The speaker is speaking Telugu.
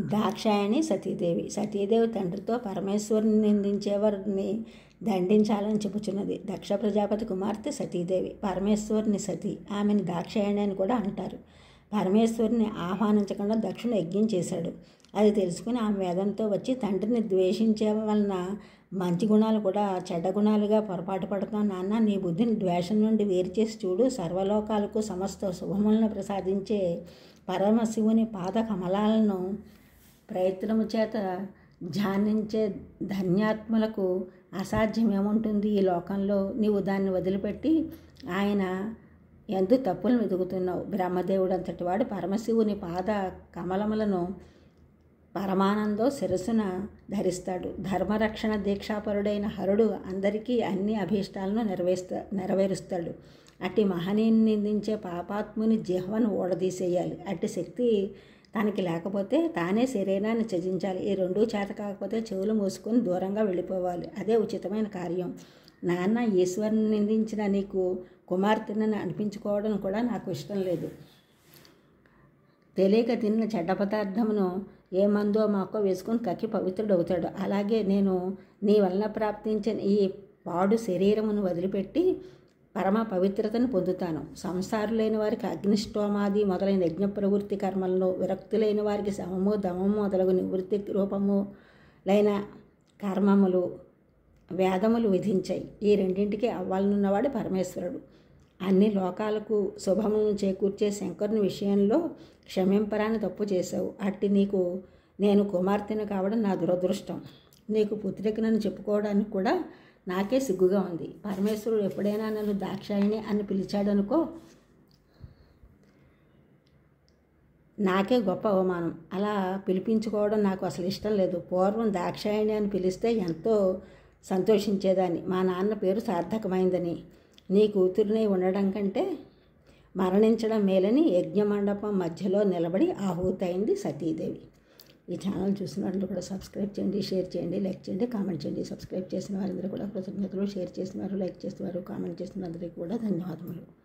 దాక్షాయణి సతీదేవి. సతీదేవి తండ్రితో పరమేశ్వరుని నిందించేవారిని దండించాలని చెప్పుచున్నది. దక్ష ప్రజాపతి కుమార్తె సతీదేవి, పరమేశ్వరుని సతీ. ఆమెను దాక్షాయణి అని కూడా అంటారు. పరమేశ్వరుని ఆహ్వానించకుండా దక్షుడు యజ్ఞం చేశాడు. అది తెలుసుకుని ఆమె వేదంతో వచ్చి తండ్రిని ద్వేషించే వలన మంచి గుణాలు కూడా చెడ్డ గుణాలుగా పొరపాటు పడతాం నాన్న, నీ బుద్ధిని ద్వేషం నుండి వేరు చేసి చూడు. సర్వలోకాలకు సమస్త శుభములను ప్రసాదించే పరమశివుని పాద కమలాలను ప్రయత్నము చేత ధ్యానించే ధన్యాత్ములకు అసాధ్యం ఏముంటుంది ఈ లోకంలో. నీవు దాన్ని వదిలిపెట్టి ఆయన ఎందు తప్పులను వెతుకుతున్నావు. బ్రహ్మదేవుడు అంతటి వాడు పరమశివుని పాద కమలములను పరమానందో శిరస్సున ధరిస్తాడు. ధర్మరక్షణ దీక్షాపరుడైన హరుడు అందరికీ అన్ని అభీష్టాలను నెరవేరుస్తాడు. అట్టి మహనీయుని నిందించే పాపాత్ముని జిహ్వను ఊడదీసేయాలి. అట్టి శక్తి తనకి లేకపోతే తానే శరీరాన్ని త్యజించాలి. ఈ రెండూ చేత కాకపోతే చెవులు మూసుకొని దూరంగా వెళ్ళిపోవాలి. అదే ఉచితమైన కార్యం. నాన్న, ఈశ్వరుని నిందించిన నీకు కుమార్తెను అనిపించుకోవడం కూడా నాకు ఇష్టం లేదు. తెలియక తిన్న చెడ్డ పదార్థమును ఏ మందో మాకో వేసుకొని కక్కి పవిత్రుడవుతాడు. అలాగే నేను నీ వలన ప్రాప్తించిన ఈ పాడు శరీరమును వదిలిపెట్టి పరమ పవిత్రతను పొందుతాను. సంసారులైన వారికి అగ్నిష్టోమాది మొదలైన యజ్ఞ ప్రవృత్తి కర్మలను, విరక్తులైన వారికి శమము దమము మొదలగు నివృత్తి రూపములైన కర్మములు వేదములు విధించాయి. ఈ రెండింటికి అవ్వాలనున్నవాడు పరమేశ్వరుడు. అన్ని లోకాలకు శుభములను చేకూర్చే శంకరుని విషయంలో క్షమింపరాని తప్పు చేశావు. అట్టి నీకు నేను కుమార్తెను కావడం నా దురదృష్టం. నీకు పుత్రికనని చెప్పుకోవడానికి కూడా నాకే సిగ్గుగా ఉంది. పరమేశ్వరుడు ఎప్పుడైనా నన్ను దాక్షాయిణి అని పిలిచాడనుకో, నాకే గొప్ప అవమానం. అలా పిలిపించుకోవడం నాకు అసలు ఇష్టం లేదు. పూర్వం దాక్షాయిణి అని పిలిస్తే ఎంతో సంతోషించేదాన్ని. మా నాన్న పేరు సార్థకమైందని. నీ కూతురిని ఉండడం కంటే మరణించడం మేలని యజ్ఞమండపం మధ్యలో నిలబడి ఆహుతైంది సతీదేవి. ఈ ఛానల్ చూసిన వాళ్ళు కూడా సబ్స్క్రైబ్ చేయండి, షేర్ చేయండి, లైక్ చేయండి, కామెంట్ చేయండి. సబ్స్క్రైబ్ చేసిన వారందరూ కూడా కృతజ్ఞతలు. షేర్ చేసిన వారు, లైక్ చేసిన వారు, కామెంట్ చేసిన అందరికీ కూడా ధన్యవాదములు.